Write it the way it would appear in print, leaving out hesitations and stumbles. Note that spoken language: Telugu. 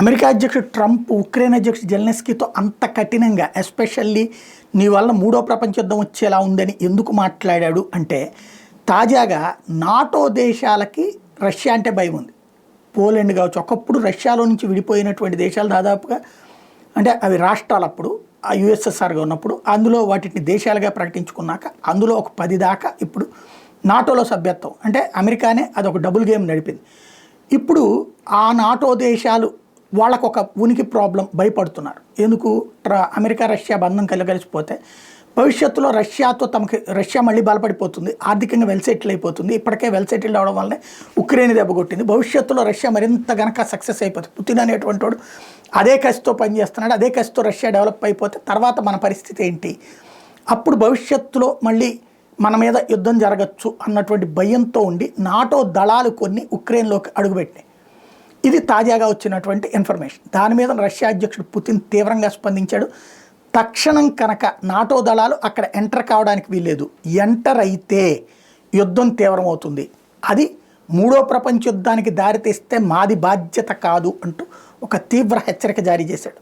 అమెరికా అధ్యక్షుడు ట్రంప్ ఉక్రెయిన్ అధ్యక్షుడు జెలెన్స్కీతో అంత కఠినంగా ఎస్పెషల్లీ నీ వల్ల మూడో ప్రపంచ యుద్ధం వచ్చేలా ఉందని ఎందుకు మాట్లాడాడు అంటే, తాజాగా నాటో దేశాలకి రష్యా అంటే భయం ఉంది. పోలాండ్ కావచ్చు, ఒకప్పుడు రష్యాలో నుంచి విడిపోయినటువంటి దేశాలు దాదాపుగా అంటే అవి రాష్ట్రాలు అప్పుడు ఆ యుఎస్ఎస్ఆర్గా ఉన్నప్పుడు అందులో వాటిని దేశాలుగా ప్రకటించుకున్నాక అందులో ఒక 10 దాకా ఇప్పుడు నాటోలో సభ్యత్వం అంటే అమెరికానే అదొక డబుల్ గేమ్ నడిపింది. ఇప్పుడు ఆ నాటో దేశాలు వాళ్ళకు ఒక ఉనికి ప్రాబ్లం భయపడుతున్నారు. ఎందుకు అమెరికా రష్యా బంధం కలిసిపోతే భవిష్యత్తులో రష్యాతో తమకి రష్యా మళ్ళీ బలపడిపోతుంది, ఆర్థికంగా వెల్ సెటిల్ అయిపోతుంది. ఇప్పటికే వెల్ సెటిల్ అవడం వల్లనే ఉక్రెయిన్ దెబ్బకొట్టింది. భవిష్యత్తులో రష్యా మరింత గనక సక్సెస్ అయిపోతుంది. పుతిన్ అనేటువంటి వాడు అదే కసితో పనిచేస్తున్నాడు, అదే కసితో రష్యా డెవలప్ అయిపోతే తర్వాత మన పరిస్థితి ఏంటి, అప్పుడు భవిష్యత్తులో మళ్ళీ మన మీద యుద్ధం జరగచ్చు అన్నటువంటి భయంతో ఉండి నాటో దళాలు కొన్ని ఉక్రెయిన్లోకి అడుగుపెట్టినాయి. ఇది తాజాగా వచ్చినటువంటి ఇన్ఫర్మేషన్. దాని మీద రష్యా అధ్యక్షుడు పుతిన్ తీవ్రంగా స్పందించాడు. తక్షణం కనుక నాటో దళాలు అక్కడ ఎంటర్ కావడానికి వీల్లేదు, ఎంటర్ అయితే యుద్ధం తీవ్రమవుతుంది, అది మూడో ప్రపంచ యుద్ధానికి దారితీస్తే మాది బాధ్యత కాదు అంటూ ఒక తీవ్ర హెచ్చరిక జారీ చేశాడు.